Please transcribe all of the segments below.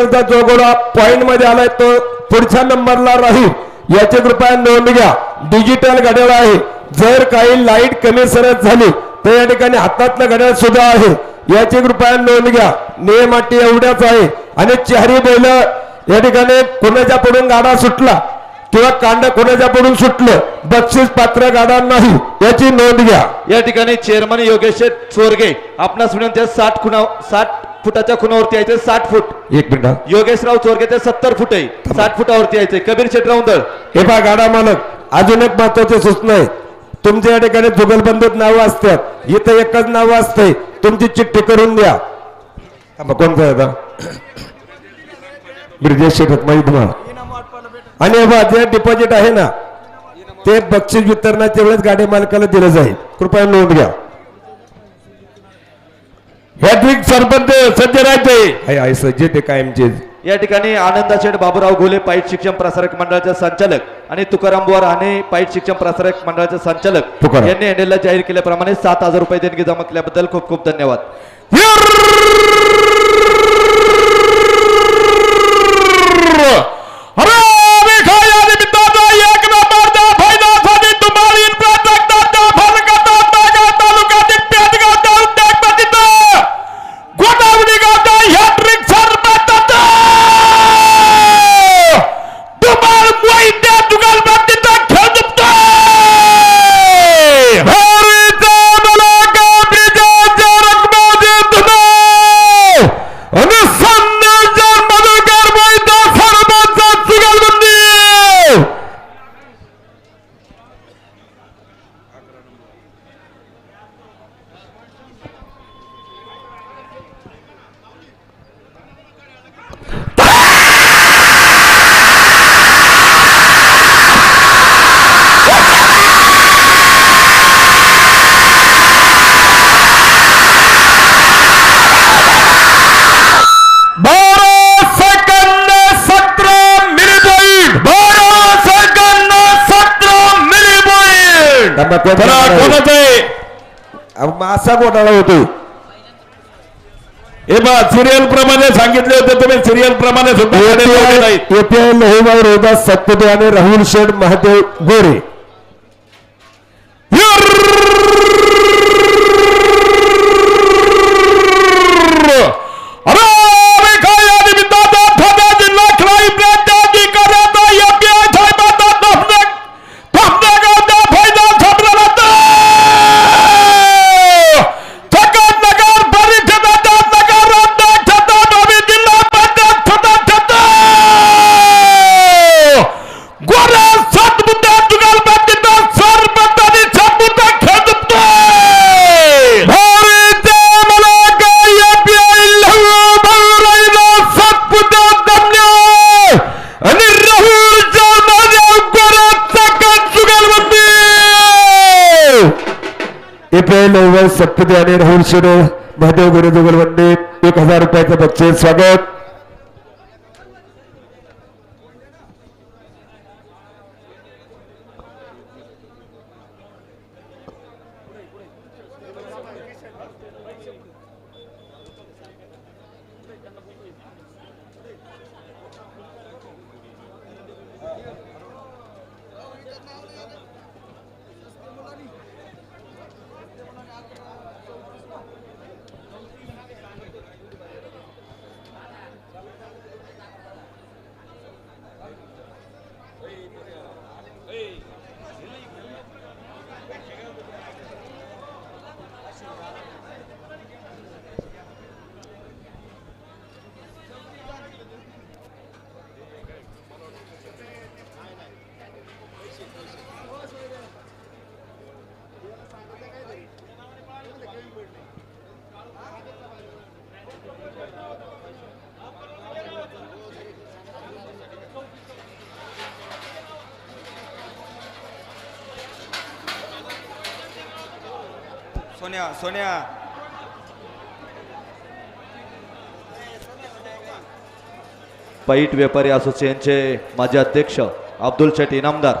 जो घोडा पॉइंट मध्ये आलाय तो पुढच्या नंबरला राहील याची कृपया नोंद घ्या। डिजिटल घड्याळ आहे, जर काही लाईट कमी सरत झाली तर या ठिकाणी हातातलं घड्याळ सुद्धा आहे, याची कृपया नोंद घ्या। नियम अटी एवढ्याच आहे आणि चारी बैल या ठिकाणी कोणाच्या पुढून गाडा सुटला किंवा कांड कोणाच्या पुढून सुटलं बक्षीस पात्र गाडा नाही याची नोंद घ्या। या ठिकाणी चेअरमन योगेश चोरगे आपणास विनंती 60 फुटाच्या खुणावरती यायचे 60 फूट। एक मिनिट योगेशराव चोरगे ते 70 फूट आहे, 60 फुटावरती यायचे। कबीर शेठ राऊंदळ हे पहा गाडा मालक, अजून एक महत्वाची सूचना आहे, तुमच्या या ठिकाणी जुगलबंदीत नावं असतात, इथं एकच नाव असते, तुमची चिठ्ठी करून द्या। कोणता आहे आता ब्रिजेश शेठ माहिती तुम्हाला आणि जे डिपॉझिट आहे ना ते बक्षीस वितरणाच्या वेळेस गाडी मालकाला दिलं जाईल, कृपया नोंद घ्या। हॅट्रिक सरपंच सज्जराजे आहे सज्ज ते कायमचे। या ठिकाणी आनंदा शेठ बाबूराव घोले पाईट शिक्षण प्रसारक मंडळाचे संचालक आणि तुकाराम बुवा राणे पाईट शिक्षण प्रसारक मंडळाचे संचालक यांनी हँडलला जाहीर केल्याप्रमाणे 7,000 रुपये देणगी जमा केल्याबद्दल खूप खूप धन्यवाद। असा घोटाळा होतो हे बा सिरियल प्रमाणे सांगितले होते तुम्ही, सिरियल प्रमाणे एपीआय लोहबाई रोहिदास सत्पथे आणि राहुल शेठ महादेव गोरे। सत्पथे आणि राहुल शेठ महादेव गोरे जुगलबंदी 1000 रुपयाचं बक्षीस स्वागत। सोन्या पाईट व्यापारी असोसिएशनचे माजी अध्यक्ष अब्दुल शेठ इनामदार,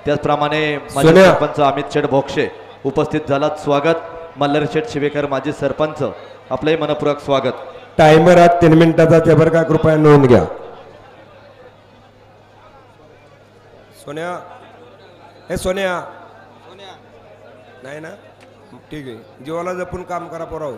त्याचप्रमाणे माजी सरपंच अमित शेठ भोक्षे उपस्थित झालात, स्वागत। मल्हार शेठ शिवेकर माजी सरपंच, आपलंही मनपूर्वक स्वागत। टायमर हा 3 मिनिटाचा ते बरं का, कृपया नोंद घ्या. सोन्या, हे सोन्या नाही ना, ठीक आहे. जीवाला जपून काम करा पोराव.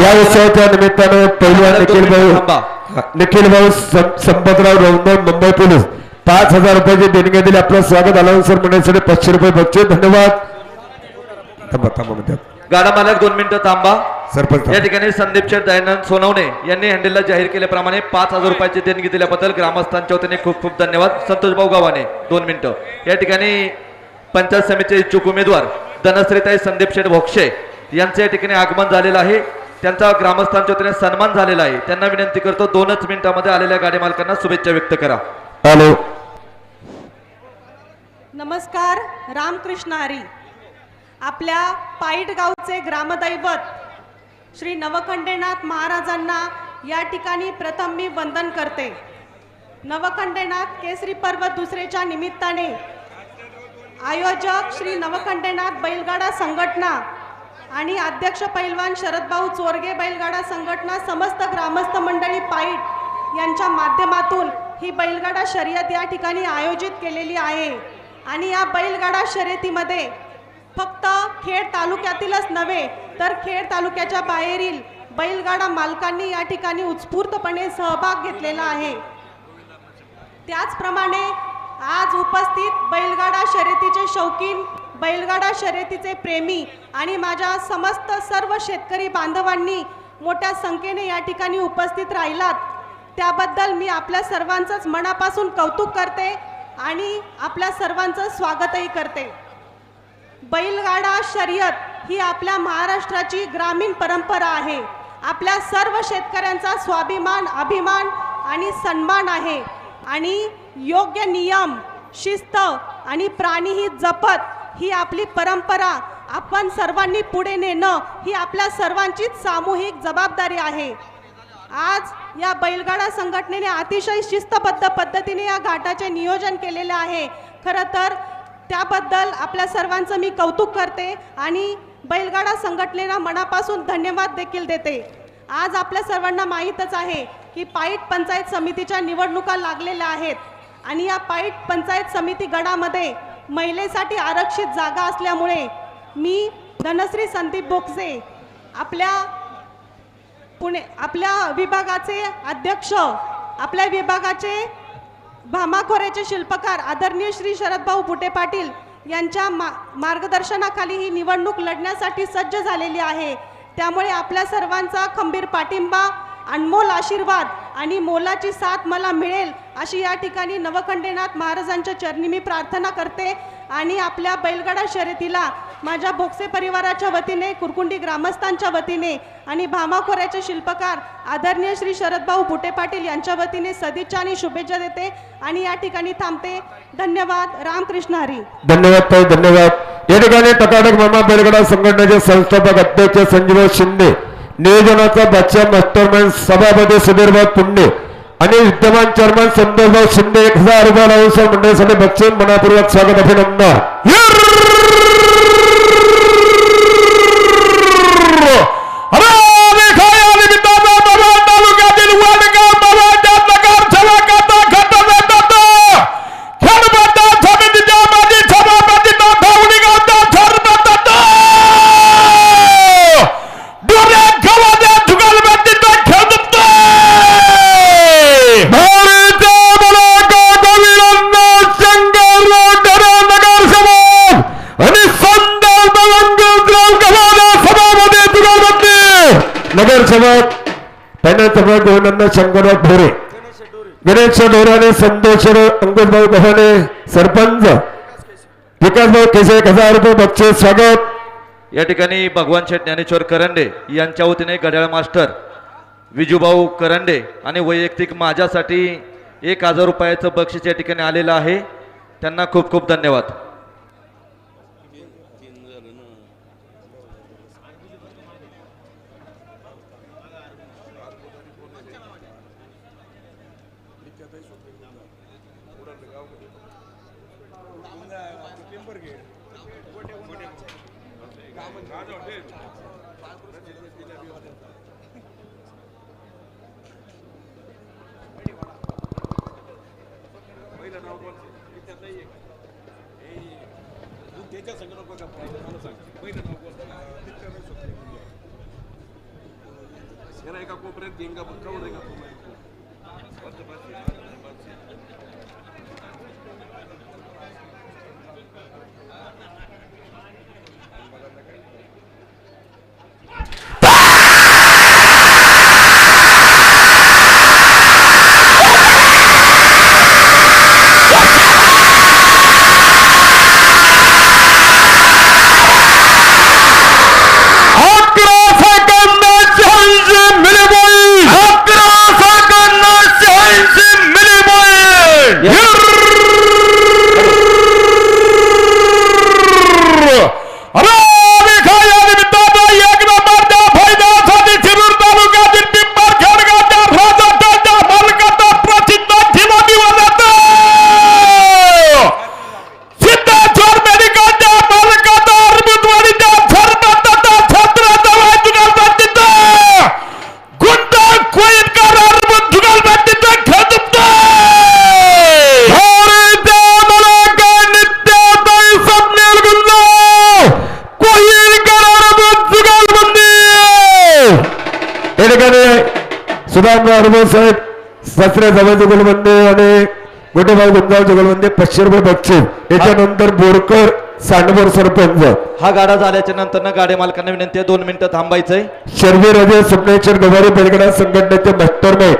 या उत्सवाच्या निमित्तानं पहिल्या निखिल भाऊ संपतराव रौंदे मुंबई पोलीस 5,000 रुपयाची देणगी दिली. आपलं स्वागत अलाउन्सर मंडळीसाठी 500 रुपये बक्षीस. धन्यवाद. गाडा मालक 2 मिनिटं थांबा. सरपंच या ठिकाणी संदीप शेठ दयानंद सोनवणे यांनी हँडलला जाहीर केल्याप्रमाणे 5,000 रुपयाची देणगी दिल्याबद्दल ग्रामस्थांच्या वतीने खूप खूप धन्यवाद. संतोष भाऊ गावाने 2 मिनिटं. या ठिकाणी पंचायत समितीचे इच्छुक उमेदवार धनश्रीताई संदीप शेठ भोक्षे यांचे या ठिकाणी आगमन झालेलं आहे. त्यांचा ग्रामस्थांच्या वतीने सन्मान झालेला आहे. त्यांना विनंती करतो 2च मिनिटांमध्ये आलेल्या गाडी मालकांना शुभेच्छा व्यक्त करा. हॅलो, नमस्कार. रामकृष्ण हरी. आपल्या पाईट गावचे ग्रामदैवत श्री नवखंडेनाथ महाराजांना या ठिकाणी प्रथम मी वंदन करते. नवखंडेनाथ केसरी पर्व दुसरेच्या निमित्ताने आयोजक श्री नवखंडेनाथ बैलगाडा संघटना आणि अध्यक्ष पैलवान शरदभाऊ चोरगे बैलगाडा संघटना समस्त ग्रामस्थ मंडळी पाईट यांच्या माध्यमातून ही बैलगाडा शर्यत या ठिकाणी आयोजित केलेली आहे. आणि या बैलगाडा शर्यतीमध्ये फक्त खेड तालुक्यातीलच नव्हे तर खेड तालुक्याच्या बाहेरील बैलगाडा मालकांनी या ठिकाणी उत्स्फूर्तपणे सहभाग घेतलेला आहे. त्याचप्रमाणे आज उपस्थित बैलगाडा शर्यतीचे शौकीन, बैलगाडा शर्यतीचे प्रेमी आणि माझ्या समस्त सर्व शेतकरी बांधवांनी मोठ्या संख्येने या ठिकाणी उपस्थित राहिलात त्याबद्दल मी आपल्या सर्वांचंच मनापासून कौतुक करते आणि आपल्या सर्वांचं स्वागतही करते. बैलगाडा शर्यत ही आपल्या महाराष्ट्राची ग्रामीण परंपरा आहे. आपल्या सर्व शेतकऱ्यांचा स्वाभिमान, अभिमान आणि सन्मान आहे. आणि योग्य नियम, शिस्त आणि प्राणीहित जपत ही आपली परंपरा आपण सर्वांनी पुढे नेणं ही आपल्या सर्वांचीच सामूहिक जबाबदारी आहे. आज या बैलगाडा संघटनेने अतिशय शिस्तबद्ध पद्धतीने या घाटाचे नियोजन केलेले आहे. खरं तर त्याबद्दल आपल्या सर्वांचं मी कौतुक करते आणि बैलगाडा संघटनेला मनापासून धन्यवाद देखील देते. आज आपल्या सर्वांना माहीतच आहे की पाईट पंचायत समितीच्या निवडणुका लागलेल्या आहेत आणि या पाईट पंचायत समिती गडामध्ये महिलेसाठी आरक्षित जागा असल्यामुळे मी धनश्री संदीप बोक्षे आपल्या विभागाचे अध्यक्ष, आपल्या विभागाचे भामाखोऱ्याचे शिल्पकार आदरणीय श्री शरदभाऊ बुटे पाटील यांच्या मार्गदर्शनाखाली ही निवडणूक लढण्यासाठी सज्ज झालेली आहे. त्यामुळे आपल्या सर्वांचा खंबीर पाठिंबा, अनमोल आशीर्वाद आणि मोलाची साथ मला मिळेल अशी या ठिकाणी नवखंडेनाथ महाराजांच्या चरणी मी प्रार्थना करते. आणि आपल्या बैलगाडा शर्यतीला माझ्या भोक्षे परिवाराच्या वतीने, कुरकुंडी ग्रामस्थांच्या वतीने आणि भामाखोऱ्याचे शिल्पकार आदरणीय श्री शरदभाऊ बुटे पाटील यांच्या वतीने सदिच्छा आणि शुभेच्छा देते आणि या ठिकाणी थांबते. धन्यवाद. रामकृष्ण हरी. धन्यवाद ताई, धन्यवाद. या ठिकाणी टकाटक मामा बैलगाडा संघटनेचे संस्थापक अध्यक्ष संजीव शिंदे, नियोजनाचा बादशाह मास्टरमाइंड सभापती सुधीरभाऊ पुंडे आणि विद्यमान चेअरमन संतोषभाऊ शिंदे 1000 रुपये लावून मंडळीसाठी बक्षीस मनपूर्वक स्वागत, अभिनंदन. नगरसेवक पॅनल क्रमांक 2 शंकरराव ढोरे, गणेश ढोरे आणि संतोष अंकुशभाऊ गव्हाणे, सरपंच विकासभाऊ केसे 1000 रुपये बक्षीस स्वागत. या ठिकाणी भगवान शेठ ज्ञानेश्वर करंडे यांच्या वतीने घड्याळ मास्टर विजूभाऊ करंडे आणि वैयक्तिक माझ्यासाठी 1000 रुपयाचं बक्षीस या ठिकाणी आलेलं आहे. त्यांना खूप खूप धन्यवाद. एका कोपऱ्यात घेईन का कवर आहे का सुधामराव साहेब सासरे जवळचे गोलबंदे आणि गोटेभाऊ गुंजावचे गोलबंदे 500 रुपये बक्षीस. याच्यानंतर बोरकर सांडवर सरपंच. हा गाडा झाल्याच्या नंतर गाडी मालकांना विनंती आहे 2 मिनिटं थांबायचंय. शर्वी राजे स्वप्नेश्वर गवारी बैलगाडा संघटनेचे मास्टरमॅन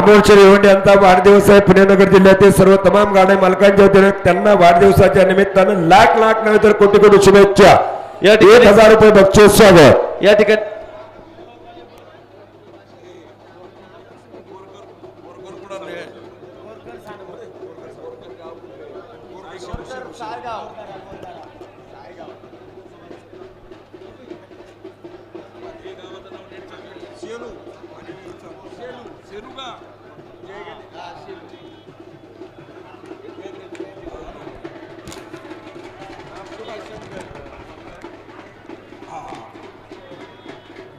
अमोलशेर येवंडे यांचा वाढदिवस आहे. पुणे-नगर जिल्ह्यातील सर्व तमाम गाड्या मालकांच्या वतीने त्यांना वाढदिवसाच्या निमित्तानं लाख नव्हे तर कोटी कोटी शुभेच्छा. या ठिकाणी 1000 रुपये बक्षीस स्वागत. या ठिकाणी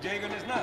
जय गणेश ना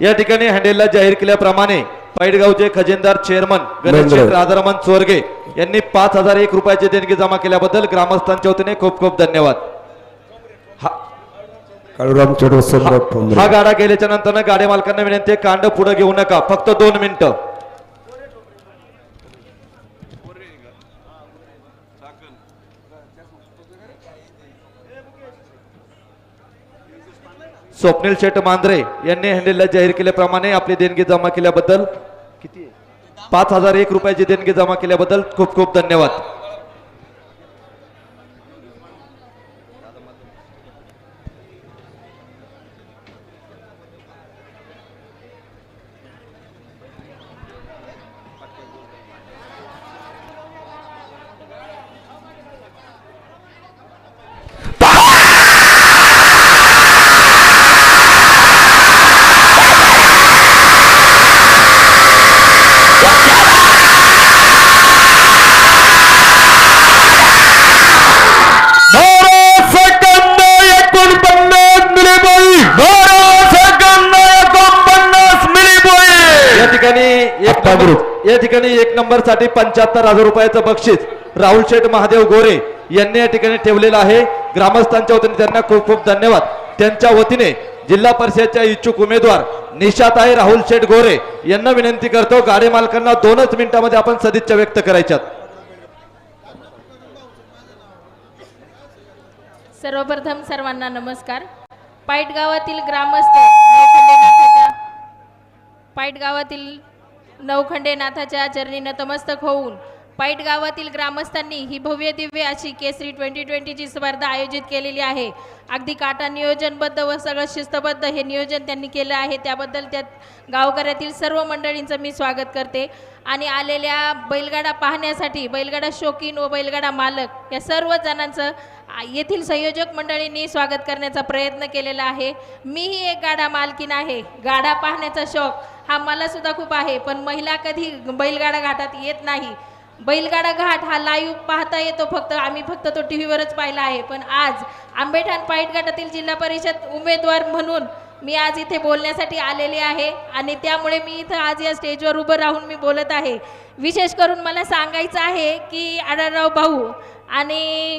या ठिकाणी हँडेलला जाहीर केल्याप्रमाणे पैठगावचे खजिनदार चेअरमन गणेश राजारामन चोरगे यांनी 5001 रुपयाची देणगी जमा केल्याबद्दल ग्रामस्थांच्या वतीने खूप खूप धन्यवाद. हा गाडा गेल्याच्या नंतर गाड्या मालकांना विनंती आहे कांड पुढे घेऊ नका, फक्त 2 मिनिटं. स्वप्नील शेठ मांद्रे यांनी हँडलला जाहीर केल्याप्रमाणे आपली देणगी जमा केल्याबद्दल किती 5001 रुपयाची देणगी जमा केल्याबद्दल खूप खूप धन्यवाद. या ठिकाणी 1 नंबर साठी 75,000 रुपयाचं बक्षीस राहुल शेठ महादेव गोरे यांनी या ठिकाणी ठेवलेलं आहे. ग्रामस्थांच्या वतीने त्यांना खूप खूप धन्यवाद. त्यांच्या वतीने जिल्हा परिषदच्या इच्छुक उमेदवार निशाताई राहुल शेठ गोरे यांना विनंती करतो, गाडी मालकांना 2च मिनिटांमध्ये आपण सदिच्छा व्यक्त करायच्यात. सर्वप्रथम सर्वांना नमस्कार. पाईट गावातील नवखंडेनाथाच्या चरणी नतमस्तक होऊन पाईट गावातील ग्रामस्थांनी ही भव्य दिव्य अशी केसरी 2020ची स्पर्धा आयोजित केलेली आहे. अगदी काटा नियोजनबद्ध व सगळं शिस्तबद्ध हे नियोजन त्यांनी केलं आहे. त्याबद्दल त्या गावकऱ्यातील सर्व मंडळींचं मी स्वागत करते. आणि आलेल्या बैलगाडा पाहण्यासाठी बैलगाडा शौकीन व बैलगाडा मालक या सर्व जणांचं येथील संयोजक मंडळींनी स्वागत करण्याचा प्रयत्न केलेला आहे. मीही एक गाडा मालकीन आहे. गाडा पाहण्याचा शौक हा मला सुद्धा खूप आहे, पण महिला कधी बैलगाडा घाटात येत नाही. बैलगाडा घाट हा लाईव्ह पाहता येतो, आम्ही फक्त तो टी व्हीवरच पाहिला आहे. पण आज आंबेठाण पाईट गटातील जिल्हा परिषद उमेदवार म्हणून मी आज इथे बोलण्यासाठी आलेले आहे आणि त्यामुळे मी इथं आज या स्टेजवर उभं राहून मी बोलत आहे. विशेष करून मला सांगायचं आहे की आढळराव भाऊ आणि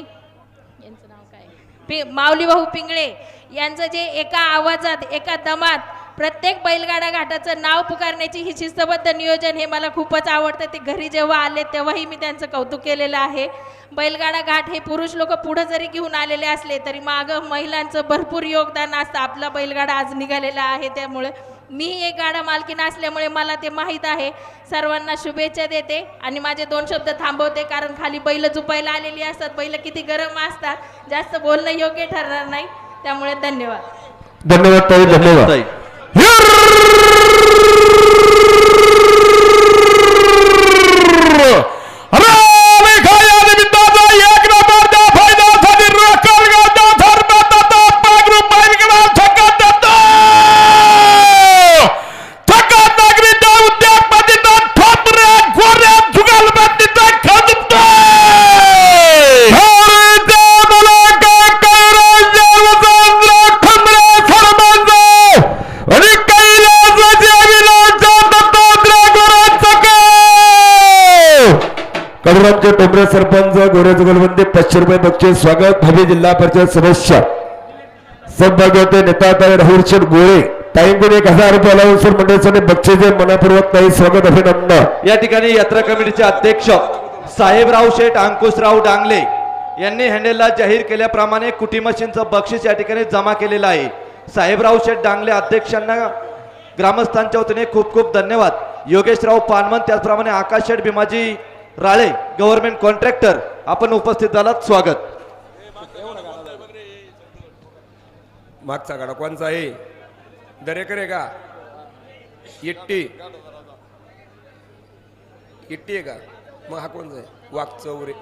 यांचं नाव काय माऊली भाऊ पिंगळे यांचं जे एका आवाजात एका दमात प्रत्येक बैलगाडा घाटाचं नाव पुकारण्याची ही शिस्तबद्ध नियोजन हे मला खूपच आवडतं. ते घरी जेव्हा आले तेव्हाही मी त्यांचं कौतुक केलेलं आहे. बैलगाडा घाट हे पुरुष लोक पुढे जरी घेऊन आलेले असले तरी मागं महिलांचं भरपूर योगदान असतं. आपला बैलगाडा आज निघालेला आहे, त्यामुळे मी एक गाडा मालकीण असल्यामुळे मला ते माहीत आहे. सर्वांना शुभेच्छा देते आणि माझे 2 शब्द थांबवते, कारण खाली बैल झुपायला आलेली असतात. बैल किती गरम असतात, जास्त बोलणं योग्य ठरणार नाही. त्यामुळे धन्यवाद. धन्यवाद ताई, धन्यवाद. कडुरामचे टोंबरे सरपंच गोरेज गोलबंदी 500 रुपये बक्षीस. स्वागत भावी जिल्हा परिषद सदस्य सौभाग्यवते नेता ताई राहुल शेठ गोरे ताईंकडून 1000 रुपये लावून सर मंडळाने बक्षीस मनपूर्वक ताई स्वागत अभिनंदन. या ठिकाणी यात्रा कमिटीचे अध्यक्ष साहेबराव शेठ अंकुशराव डांगले यांनी हँडलला जाहीर केल्याप्रमाणे कुटी मशीनचं बक्षीस या ठिकाणी जमा केलेलं आहे. साहेबराव शेठ डांगले अध्यक्षांना ग्रामस्थांच्या वतीने खूप खूप धन्यवाद. योगेशराव पानमन त्याचप्रमाणे आकाश शेठ भीमाजी राळे गव्हर्नमेंट कॉन्ट्रॅक्टर आपण उपस्थित झालात, स्वागत. मागचा गाडा कोणचा आहे? दरेकर आहे का? इट्टी आहे का? मग हा कोणचा आहे? वाघचौरे.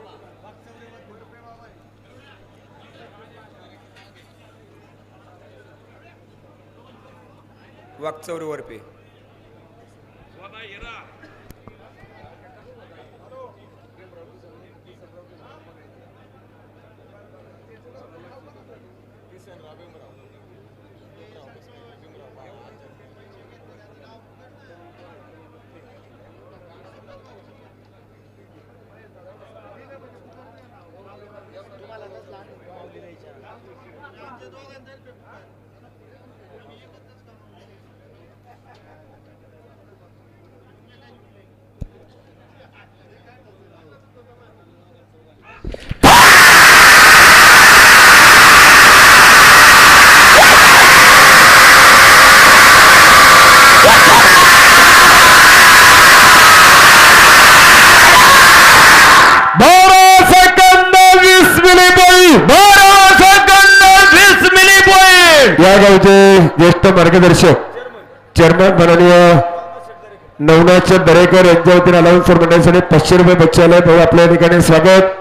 वाघचौरे वरपे. या गावचे ज्येष्ठ मार्गदर्शक चेअरमन माननीय नवनाथ दरेकर यांच्या वतीने अलाउन्सर मंडळासाठी 500 रुपये बक्षालय भाऊ आपल्या ठिकाणी स्वागत.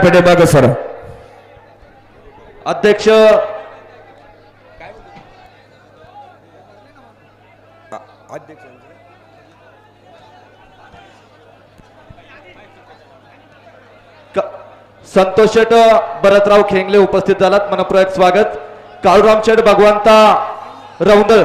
पेढे माग सर अध्यक्ष संतोष शेट भरतराव खेंगले उपस्थित झालात. मनपूर्वक स्वागत. काळूराम शेठ भगवंता रौंदळ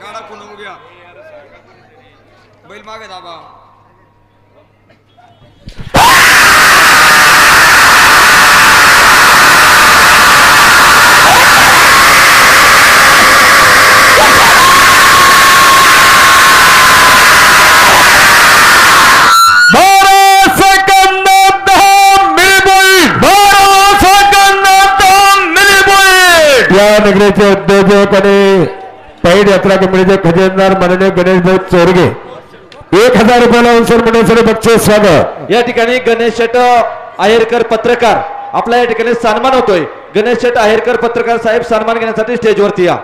गाडा खुनवू गया बैल मागे दाबा. या नगरीचे उद्योजक आणि पैड यात्रा कमिटीचे खजिनदार माननीय गणेश भाऊ चोरगे 1000 रुपयाला अवसर मिळण्यासाठी बक्षीस स्वागत. या ठिकाणी गणेश शेट आहेरकर पत्रकार आपला या ठिकाणी सन्मान होतोय. गणेश शेट आहेरकर पत्रकार साहेब सन्मान घेण्यासाठी स्टेजवरती या.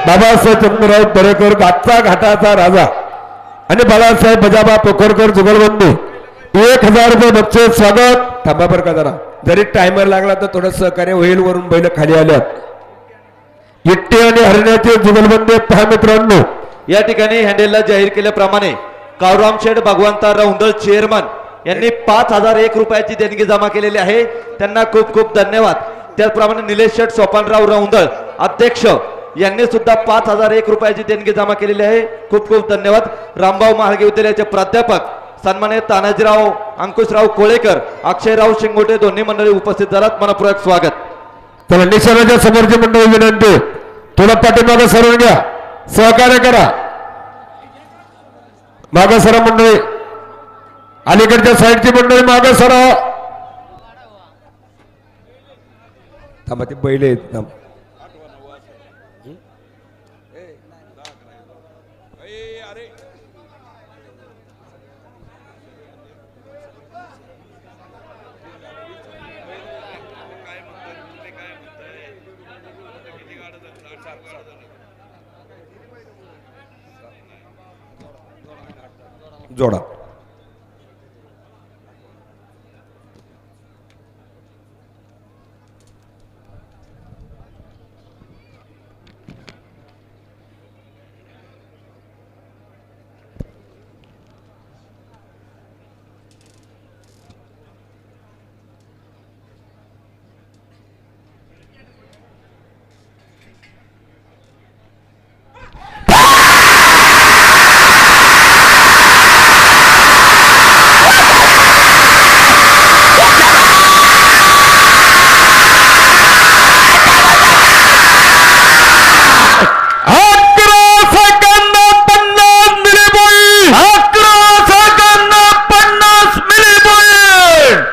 बाबासाहेब चंद्रराव दरेकर गातचा घाटाचा राजा आणि बाळासाहेब बजाबा पोखरकर जुगलबंदी 1000 रुपये बक्षीस स्वागत. थांबा बरं का जरा जरी टायमर लागला तर थोडं सहकार्य होईल. वरून बैल खाली आल्यात. इट्टी आणि हरण्याचे जुगलबंदी पहा मित्रांनो. या ठिकाणी हँडेलला जाहीर केल्याप्रमाणे काळूराम शेठ भगवंता रौंदळ चेअरमन यांनी 5001 रुपयाची देणगी जमा केलेली आहे. त्यांना खूप खूप धन्यवाद. त्याचप्रमाणे निलेश शेठ सोपानराव रौंदळ अध्यक्ष यांनी सुद्धा 5001 रुपयाची देणगी जमा केलेली आहे. खूप खूप धन्यवाद. रामभाऊ महाळगे विद्यालयाचे प्राध्यापक सन्मान्य तानाजीराव अंकुशराव कोळेकर अक्षयराव शिंगोटे दोन्ही मंडळी उपस्थित झालात. मनपूर्वक स्वागत. चला निशाणाच्या समोरची मंडळी विनंती थोडा पाठीमागे सरून घ्या. सहकार्य करा. मागे सरा मंडळी. अलीकडच्या साईडची मंडळी मागे सरा. थांबा ते बैल आहेत. थांब जोडा.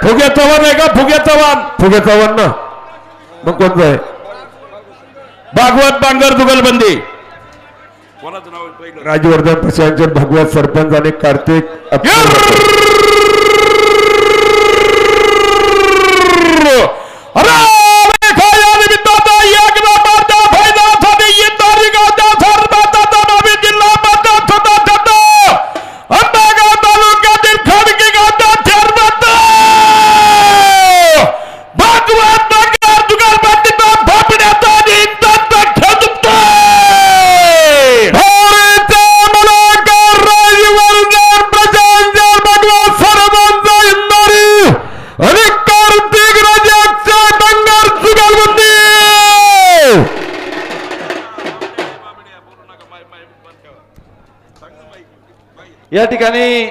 फुगे चव्हाण आहे का? फुगे चव्हाण ना मग कोणतं आहे? भागवत बांगर जुगलबंदी. कोणाचं नाव आहे पहिलं? राजवर्धन प्रशांत भागवत सरपंच आणि कार्तिक या ठिकाणी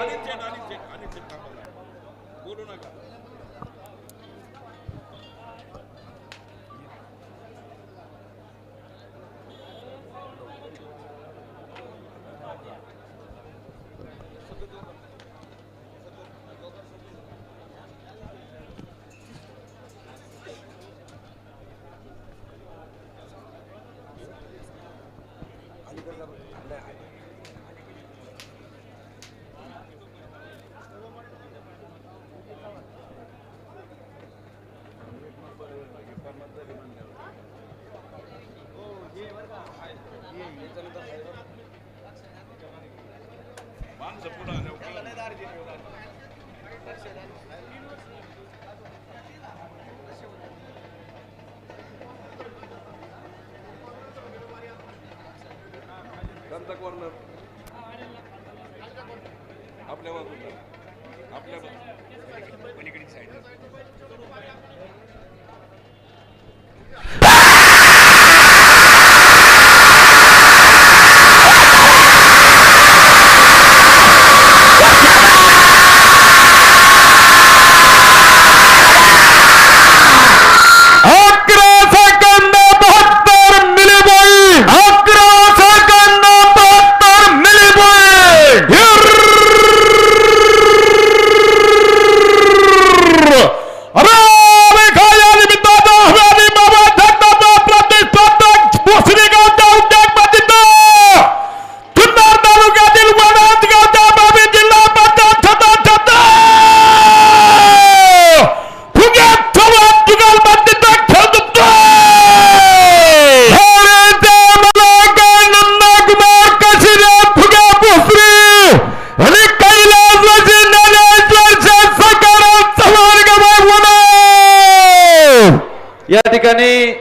या ठिकाणी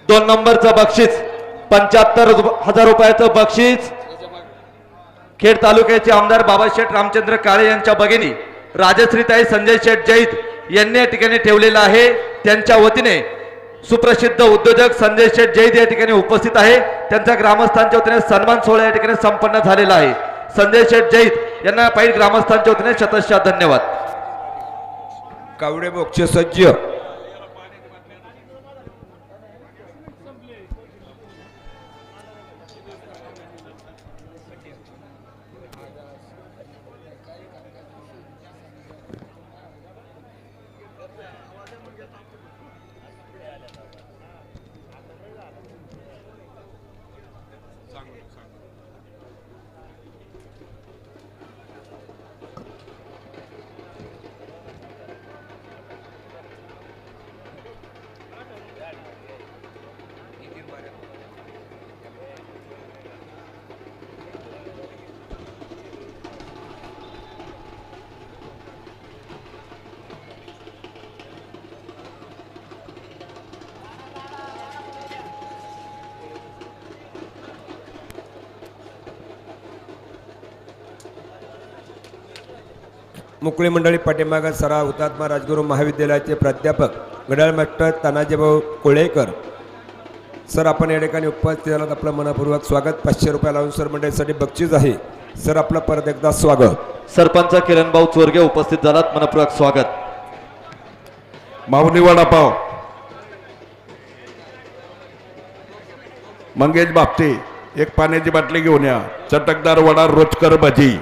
2 नंबरचं बक्षीस 75,000 रुपयाचं बक्षीस खेड तालुक्याचे आमदार बाबाशेठ रामचंद्र काळे यांच्या भगिनी राजश्रीताई संजय शेठ जैत यांनी या ठिकाणी ठेवलेलं आहे. त्यांच्या वतीने सुप्रसिद्ध उद्योजक संजय शेठ जैत या ठिकाणी उपस्थित आहे. त्यांचा ग्रामस्थांच्या वतीने सन्मान सोहळा या ठिकाणी संपन्न झालेला आहे. संजय शेठ जैत यांना पाहिजे ग्रामस्थांच्या वतीने शतशः धन्यवाद. कावडे बक्षीस सज्ज. मुकळी मंडळी पाठीमागं सराव हुतात्मा राजगुरू महाविद्यालयाचे प्राध्यापक घड्याळ मास्टर तानाजीभाऊ कोळेकर सर, आपण या ठिकाणी उपस्थित झालात, आपलं मनपूर्वक स्वागत. 500 रुपये लावून सर मंडळीसाठी बक्षीस आहे. सर, आपलं परत एकदा स्वागत. सरपंच किरणभाऊ चोरगे उपस्थित झालात, मनपूर्वक स्वागत. माऊली वडापाव, मंगेश बापते, एक पाण्याची बाटली घेऊन या. चटकदार वडा, रोचकर भजी.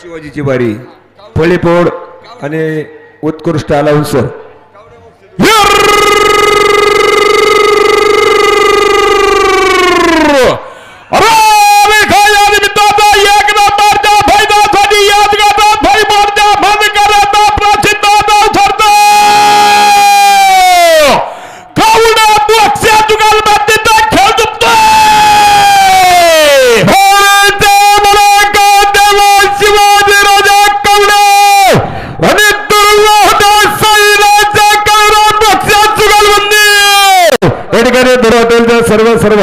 शिवाजीची बारी, फळीपोड आणि उत्कृष्ट अलाउन्सर. सर्व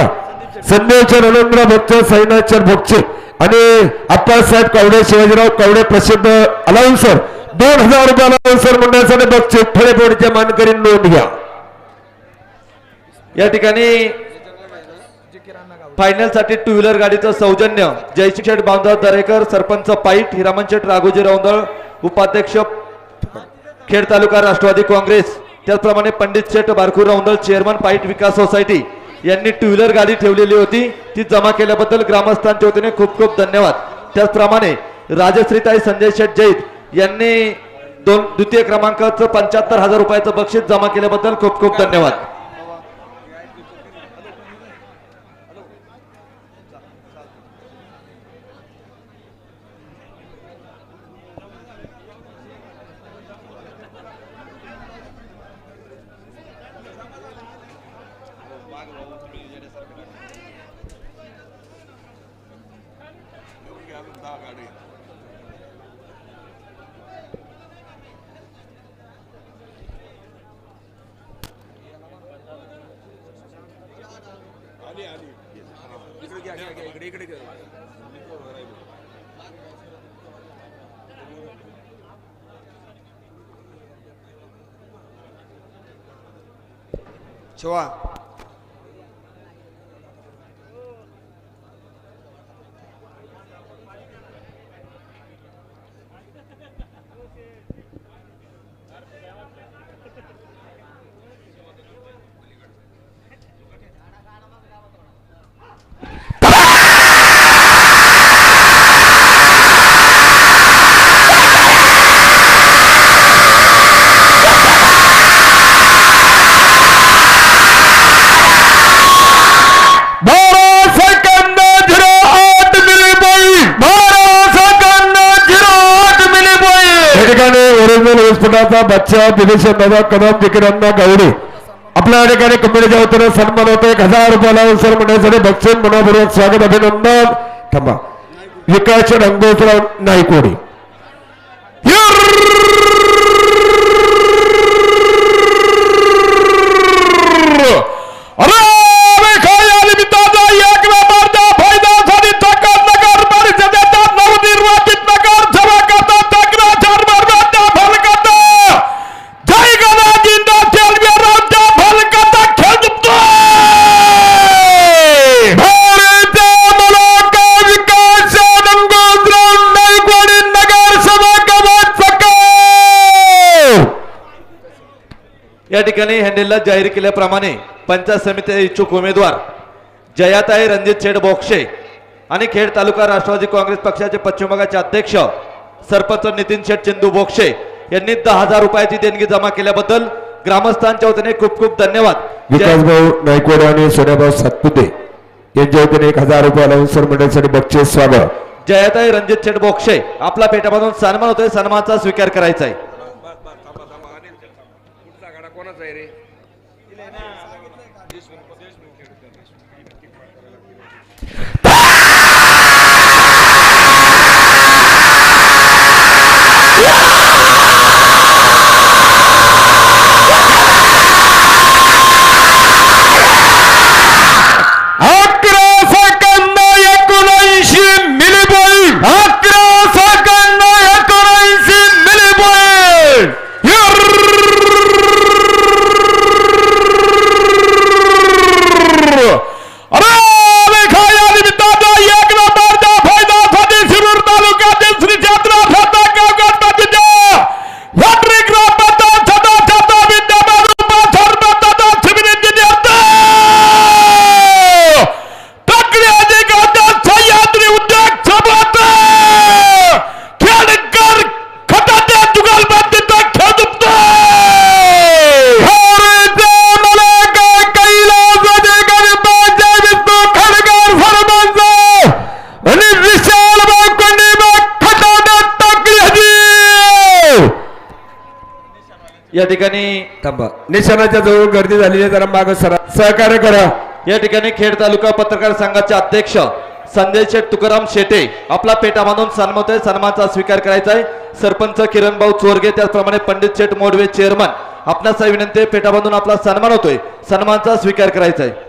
संदेशर रवींद्र भोगचे, साईनाथचर भोगचे आणि अप्पासाहेब कवडे, शिवाजीराव कवडे प्रसिद्ध अलाउन्सर 2000 रुपये अलाउन्सर मंडळासाठी बक्षीस. फळेपोडच्या मानकरी नोंद घ्या. या ठिकाणी फायनल साठी 2 व्हीलर गाडीचं सौजन्य जयसिंग शेठ बांधव दरेकर, सरपंच पाईट, हिरामन शेठ राघोजी रौंदळ, उपाध्यक्ष खेड तालुका राष्ट्रवादी काँग्रेस, त्याचप्रमाणे पंडित शेठ बारकू रौंदळ, चेअरमन पाईट विकास सोसायटी यांनी 2 व्हीलर गाडी ठेवलेली होती, ती जमा केल्याबद्दल ग्रामस्थांच्या वतीने खूप खूप धन्यवाद. त्याचप्रमाणे राजश्रीताई संजय शेठ जैत यांनी द्वितीय क्रमांकाचं 75,000 रुपयाचं बक्षीस जमा केल्याबद्दल खूप खूप धन्यवाद. शिवा बच्चा दिनेश दादा कदम जिकिरांना गावडे आपल्या ठिकाणी कंपनीच्या वतीने सन्मान होतो. 1000 रुपये लावून म्हणण्यासाठी बक्षीस मनपूर्वक स्वागत, अभिनंदन. थांबा, विकास रंगोत्सव नाईकोडी. या ठिकाणी हँडेलला जाहीर केल्याप्रमाणे पंचायत समिती इच्छुक उमेदवार जयाताई रणजित शेठ बोक्षे आणि खेड तालुका राष्ट्रवादी काँग्रेस पक्षाचे पश्चिम विभागाचे अध्यक्ष सरपंच नितीन शेठ चंदू बोक्षे यांनी 10,000 रुपयाची देणगी जमा केल्याबद्दल ग्रामस्थांच्या वतीने खूप खूप धन्यवाद. विकासभाऊ नायकवाड आणि सोन्याभाऊ सातपुते यांच्या वतीने 1,000 रुपये लावून सर मंडळासाठी बक्षीस स्वागत. जयताई रणजित शेठ बोक्षे आपला पेटामधून सन्मान होतोय, सन्मानाचा स्वीकार करायचा आहे. कोणाचा आहे रे? या ठिकाणी थांबा, निशाणाच्या जवळ गर्दी झालेली आहे, जरा मागे सरा, सहकार्य करा. या ठिकाणी खेड तालुका पत्रकार संघाचे अध्यक्ष संजय शेठ तुकाराम शेटे आपला पेटा बांधून सन्मान आहे, सन्मानाचा स्वीकार करायचा आहे. सरपंच किरण भाऊ चोरगे त्याचप्रमाणे पंडित शेठ मोडवे चेअरमन आपणास विनंती आहे, पेटा बांधून आपला सन्मान होतोय, सन्मानाचा स्वीकार करायचा आहे.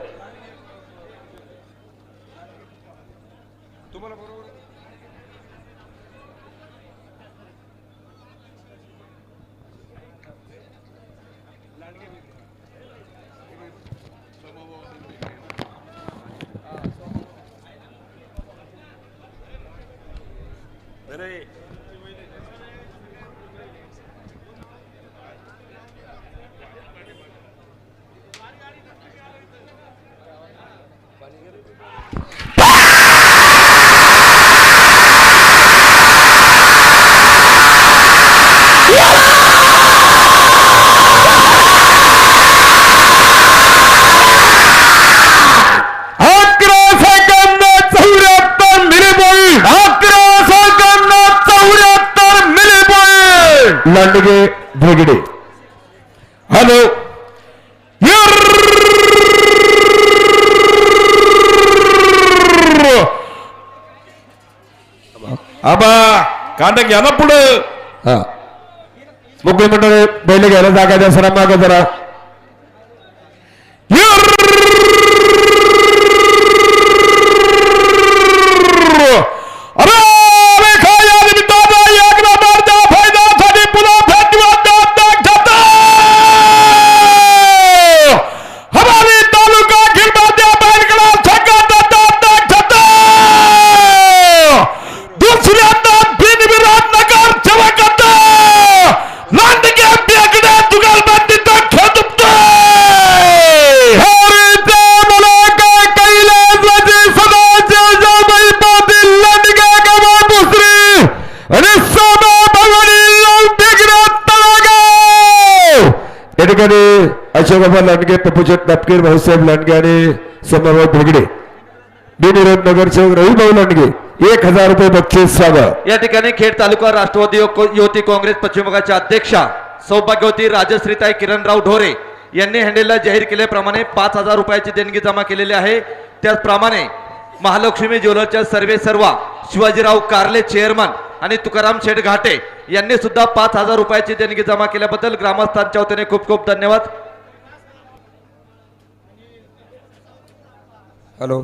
लांडगे भेगडे. हॅलो, आबा कांदा घ्या ना पुढं. हा, मुख्य मंडळ बैल घ्यायला जागा द्या, सरा मागे जरा. अशोकबाबा लांडगे, पप्पूचेट नापकीर, भाऊसाहेब लांडगे आणि समरभाऊ भेगडे, बिनविरोध नगरसेवक रविभाऊ लांडगे 1,000 रुपये बक्षीस स्वागत. या ठिकाणी खेड तालुका राष्ट्रवादी युवती काँग्रेस पश्चिम विभागाच्या अध्यक्षा सौभाग्यवती राजश्रीताई किरणराव ढोरे यांनी हँडेलला जाहीर केल्याप्रमाणे 5,000 रुपयाची देणगी जमा केलेली आहे. त्याचप्रमाणे महालक्ष्मी ज्वेलर्सच्या सर्वेसर्वा शिवाजीराव कारले चेअरमन आणि तुकाराम शेठ घाटे यांनी सुद्धा 5,000 रुपयाची देणगी जमा केल्याबद्दल ग्रामस्थांच्या वतीने खूप खूप धन्यवाद. हॅलो,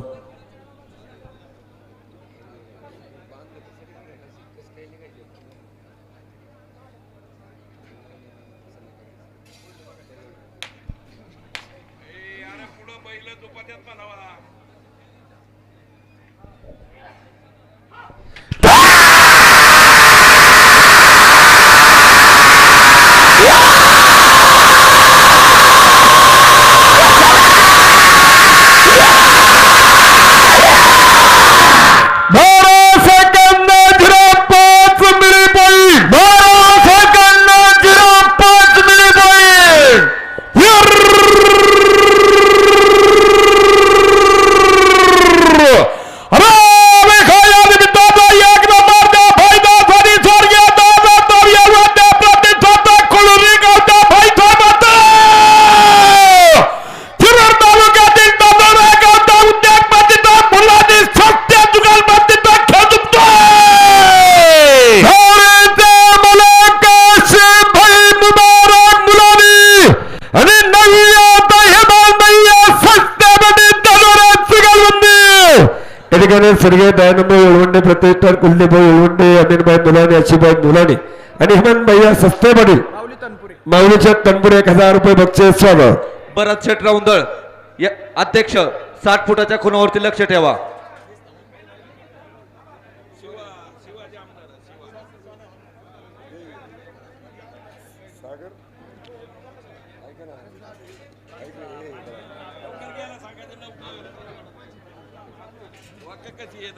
या ठिकाणी स्वर्गीय दयानंद येळवंडे प्रतिष्ठान कुलदीपभाई येळवंडे अनिलभाई मुलानी अशिभाई मुलानी आणि हेमंतभाई सस्ते पाटील माऊलीच्या तनपुरे 1000 रुपये बक्षीस स्वागत. भरत शेठ राऊंदळ अध्यक्ष 60 फुटाच्या खुणावरती लक्ष ठेवा.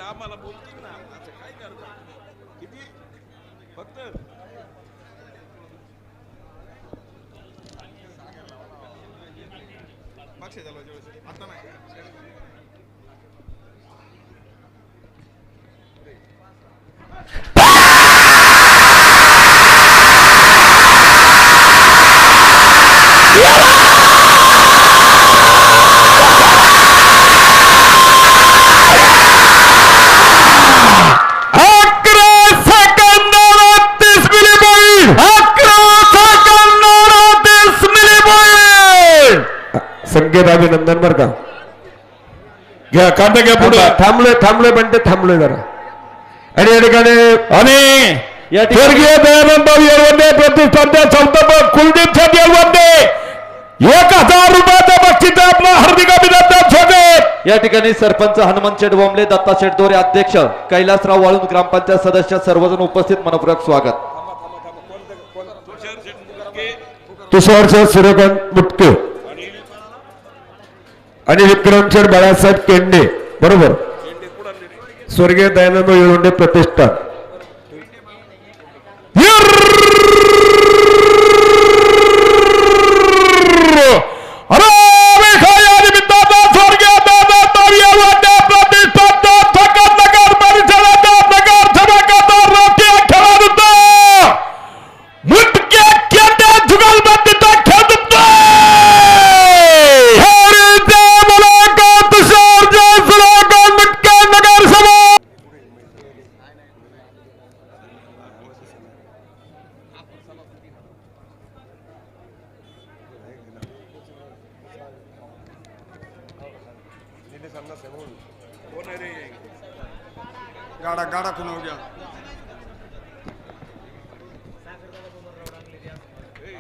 आम्हाला बोलतील ना असं काय करतात किती फक्त मागचे झालं आता नाही संकेत अभिनंदन बर का. घ्या कांदा घ्या पुढे थांबलोय पण ते थांबलोय जरा. आणि या ठिकाणी आणि या ठिकाणी स्वर्गीय दयानंद येळवंडे प्रतिष्ठानच्या संस्थापक कुलदीप शेठ येळवंडे 1000 रुपयाचं बक्षीस आपलं हार्दिक अभिनंदन स्वागत. या ठिकाणी सरपंच हनुमंत शेठ बोंबले, दत्ता शेठ दोरे अध्यक्ष, कैलासराव वाळून ग्रामपंचायत सदस्य सर्वजण उपस्थित मनपूर्वक स्वागत. तुषार शेठ सूर्यकांत मुटके आणि विक्रम शेठ बाळासाहेब केंडे बरोबर. स्वर्गीय दयानंद येळवंडे प्रतिष्ठान. गाडा गाडा खुना हो गया.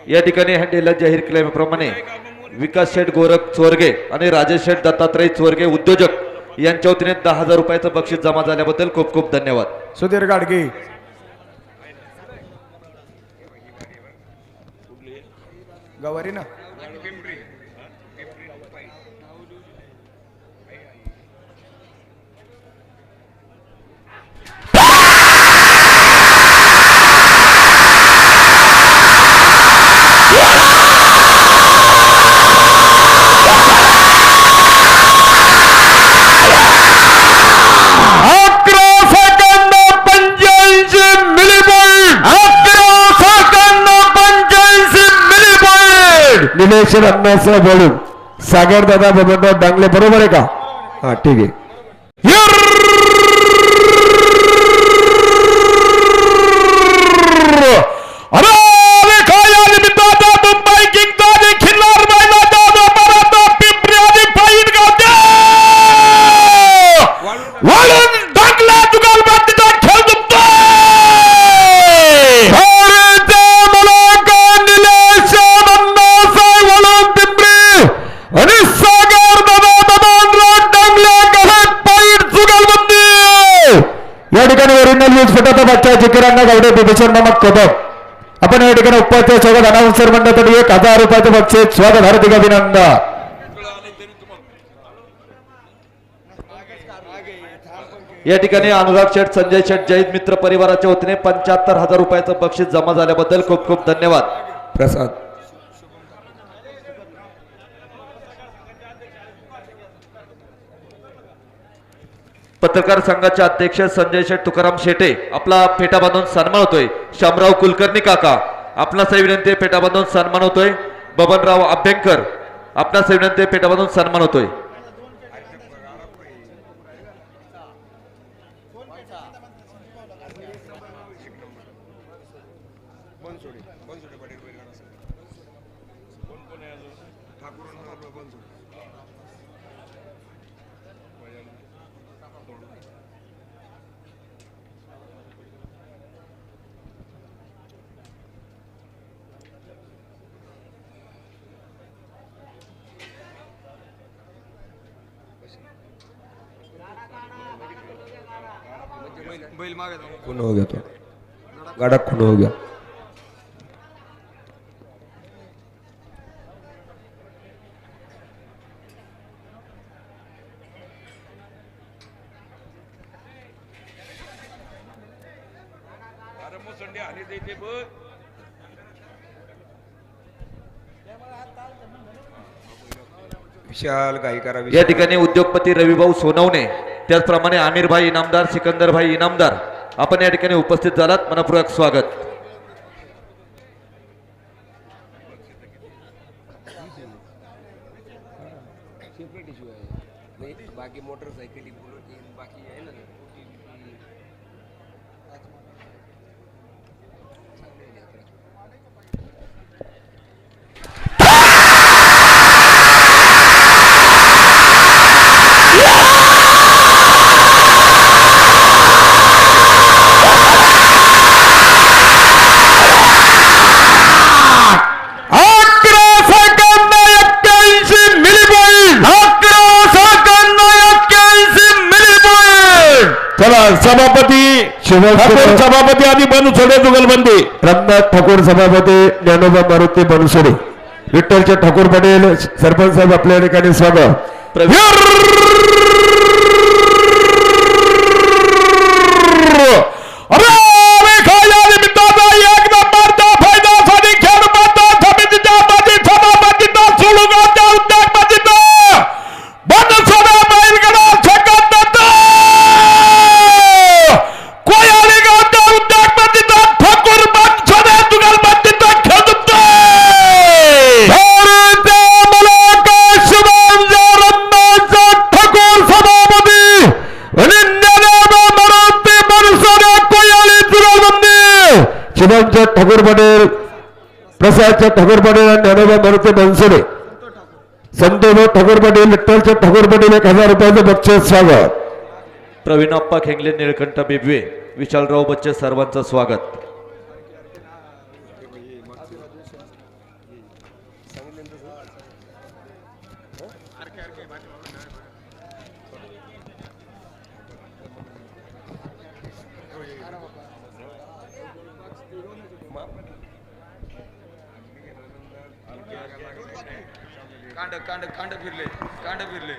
या ठिकाणी हँडीला जाहीर केल्याप्रमाणे विकास शेठ गोरख चोरगे आणि राजेश शेठ दत्तात्रय चोरगे उद्योजक यांच्या वतीने 10,000 रुपयाचं बक्षीस जमा झाल्याबद्दल खूप खूप धन्यवाद. सुधीर गाडगे गवारी ना निलेश अण्णासाहेब बोलून सागर दादा बबनराव डांगले बरोबर आहे का. हा ठीक आहे. या ठिकाणी ओरिजिनल वीज फुटाचा बच्चा जिकिरांना गावडे बिभीषण मामक कदम आपण या ठिकाणी उपस्थित स्वागत अनाउन्सर मंडळासाठी 1000 रुपयाचं बक्षीस स्वागत हार्दिक अभिनंदन. या ठिकाणी अनुराग शेठ संजय शेठ जैद मित्र परिवाराच्या वतीने 75,000 रुपयाचं बक्षीस जमा झाल्याबद्दल खूप खूप धन्यवाद. प्रसाद पत्रकार संघाचे अध्यक्ष संजय शेठ तुकाराम शेटे आपला फेटा बांधून सन्मान होतोय. शामराव कुलकर्णी काका आपणास विनंती फेटा बांधून सन्मान होतोय. बबनराव अभ्यंकर आपणास विनंती फेटा बांधून सन्मान होतोय. बैल मागे जाऊ. खून हो गया तो गाड़ा खून हो गया. अरे मग संडे आली ते बघ. विशाल गायकारा या ठिकाणी उद्योगपती रविभाऊ सोनवणे, त्याचप्रमाणे आमिरभाई इनामदार, सिकंदरभाई इनामदार आपण या ठिकाणी उपस्थित झालात. मनपूर्वक स्वागत. बाकी मोटरसायकली बाकी आहे ना. चला सभापती ठाकूर सभापती आधी बनसोडे जुगलबंदी रमनाथ ठाकूर सभापती ज्ञानोबा मारुती बनसोडे विठ्ठलचे ठाकूर पटेल सरपंच साहेब आपल्या ठिकाणी स्वागत. शिवांच्या ठाकूर पटेल, प्रसादच्या ठाकूर पटेल आणि ज्ञानोबा मारुती बनसोडे, संतोष ठाकूर पटेल, विठ्ठलच्या ठाकूर पटेल 1000 रुपयाचं बक्षीस स्वागत. प्रवीणप्पा खेंगले, निळकंठ बिबवे, विशालराव बच्चे सर्वांचं स्वागत. कांड फिरले.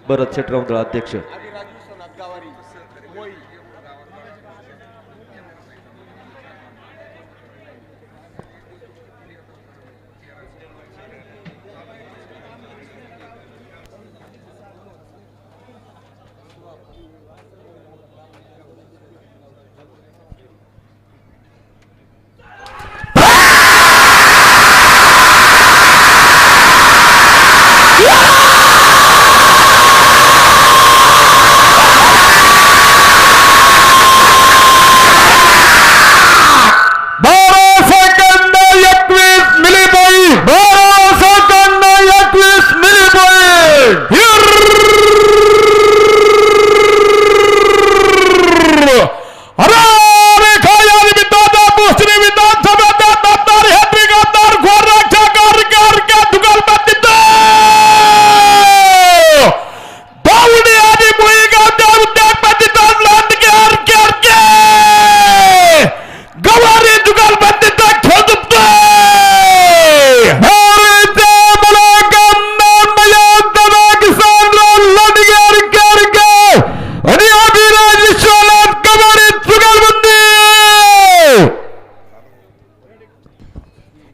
भरत शेटराव अध्यक्ष.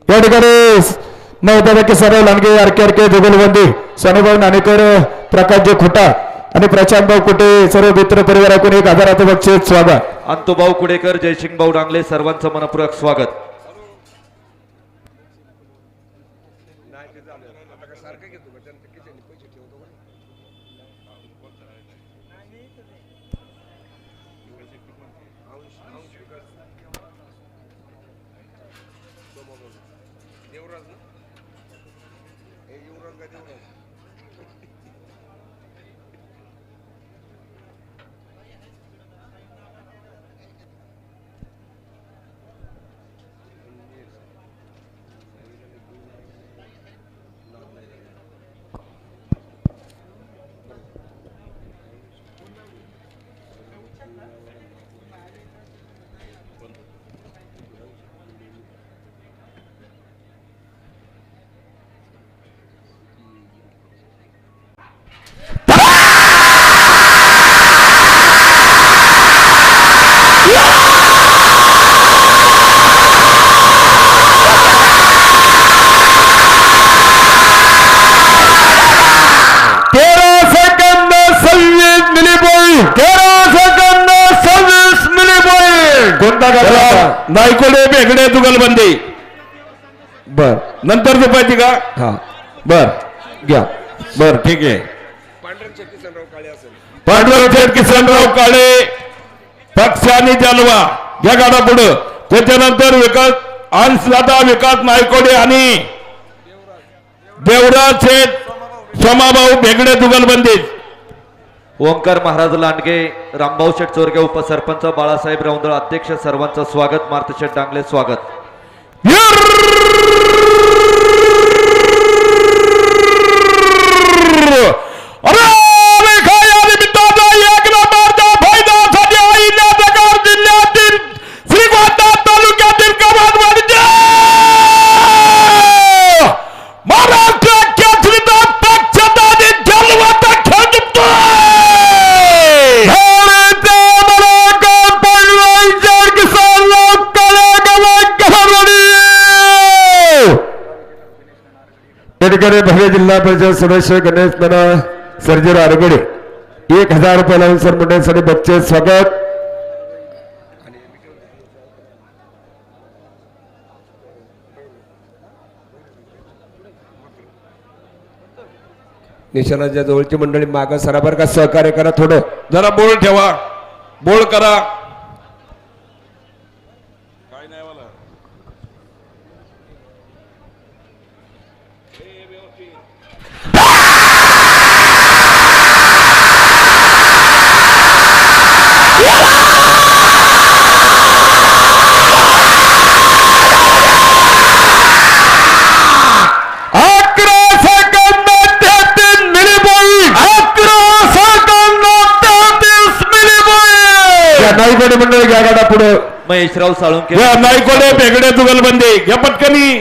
या ठिकाणी मैदानाचे सर्व लांडगे आरके जुगलबंदी सनुभाऊ नाणेकर, प्रकाशजी खुटा आणि प्रशांतभाऊ कुटे सर्व मित्र परिवाराकडून 1000 बक्षीस स्वागत. अंतुभाऊ कुडेकर, जयसिंगभाऊ डांगले सर्वांचं मनपूर्वक स्वागत. नायकोडे बेगडे जुगलबंदी बर नंतर झोपायची का हा बर घ्या बर ठीक आहे पांढऱ्यांचे किसनराव काळे असेल पांडुरंग किसनराव काळे पक्षाने जालवा या गाडा पुढं त्याच्यानंतर विकास अंशदादा विकास नायकोडे आणि देवराज शेठ सोमाभाऊ बेगडे जुगलबंदी ओमकार महाराज लांडगे, रामभाऊ शेठ चोरगे, उपसरपंच बाळासाहेब राऊंदळ, अध्यक्ष सर्वांचं स्वागत. मारुती शेठ डांगले स्वागत. जिल्ह्यातील श्रीगोंदा तालुक्यातील कमानवाडीचे महाराष्ट्र केसरीचा पक्षाने जलवाचा खेळ जिंकतोय. या ठिकाणी भव्य जिल्हा परिषद सदस्य गणेश नाना सर्जेराव आरगडे 1000 रुपये लावून सर मंडळासाठी बच्चे स्वागत. निशाणाच्या जवळची मंडळी मागं सराबर का सहकार्य करा थोडं. जरा बोळ ठेवा बोळ करा नाईकोडे मंडळी घ्या गाडा पुढे. महेशराव साळुंके, या नायकोडे बेगडे जुगलबंदी या पटकनी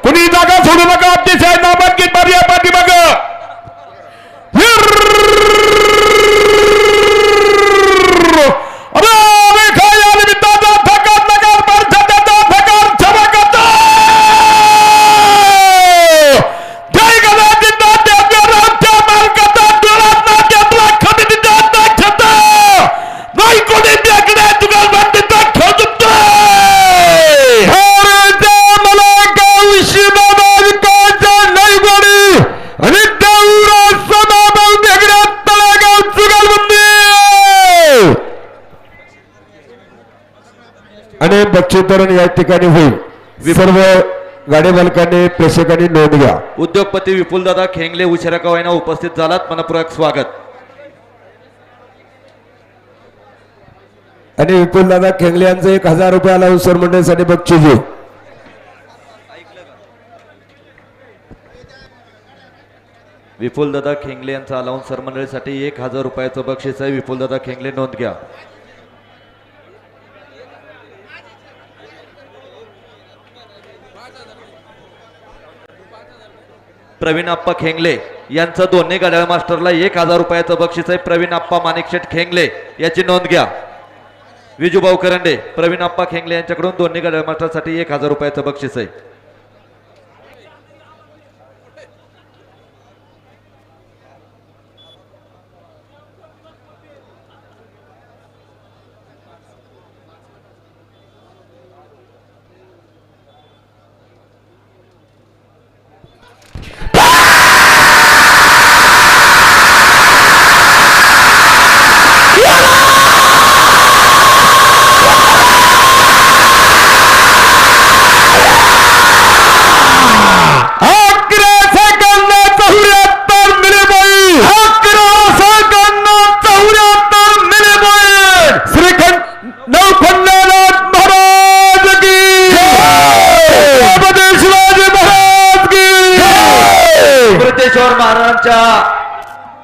कुणी जागा सोडू नका. अतिशय नामांकित पर्याय पाठीमाग आणि बक्षीकरण या ठिकाणी होईल. सर्व गाडी मालकांनी प्रेक्षकांनी नोंद घ्या. उद्योगपती विपुलदादा खेंगले उशिरा का होईना उपस्थित झालात, मनपूर्वक स्वागत. आणि विपुलदादा खेंगले यांचं 1000 रुपये लावून सर मंडळासाठी बक्षीस होईल. विपुलदादा खेंगले यांचा अलाउन्स सर मंडळीसाठी 1000 रुपयाचं बक्षीस आहे. विपुलदादा खेंगले नोंद घ्या. प्रवीण आप्पा खेंगले यांचं दोन्ही गाड्या मास्टरला 1000 रुपयाचं बक्षीस आहे. प्रवीण आप्पा माणिकशेठ खेंगले याची नोंद घ्या. विजूभाऊ करंडे, प्रवीण आप्पा खेंगले यांच्याकडून दोन्ही गाड्या मास्टरसाठी 1000 रुपयाचं बक्षीस आहे.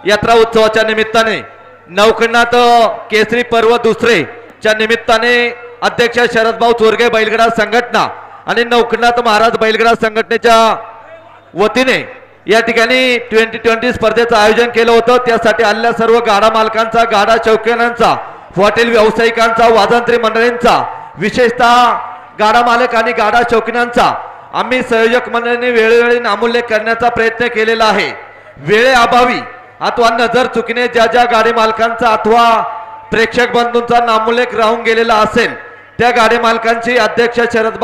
यात्रा उत्सवाच्या निमित्ताने नवखंडात केसरी पर्व दुसरे च्या निमित्ताने अध्यक्ष शरदभाऊ चोरगे बैलगाडा संघटना आणि नवखंडात महाराज बैलगाडा संघटनेच्या वतीने या ठिकाणी 2020 स्पर्धेचं आयोजन केलं होतं. त्यासाठी आलेल्या सर्व गाडा मालकांचा, गाडा चौकीदारांचा, हॉटेल व्यावसायिकांचा, वाजंत्री मंडळींचा, विशेषतः गाडा मालक आणि गाडा चौकीदारांचा आम्ही संयोजक मंडळींनी वेळोवेळी नामोल्लेख करण्याचा प्रयत्न केलेला आहे. वेळेअभावी अथवा नजर चुकीने ज्या ज्या गाडी मालकांचा अथवा प्रेक्षक बंधूंचा नामोल्लेख राहून गेलेला असेल त्या गाडी मालकांची अध्यक्ष शरद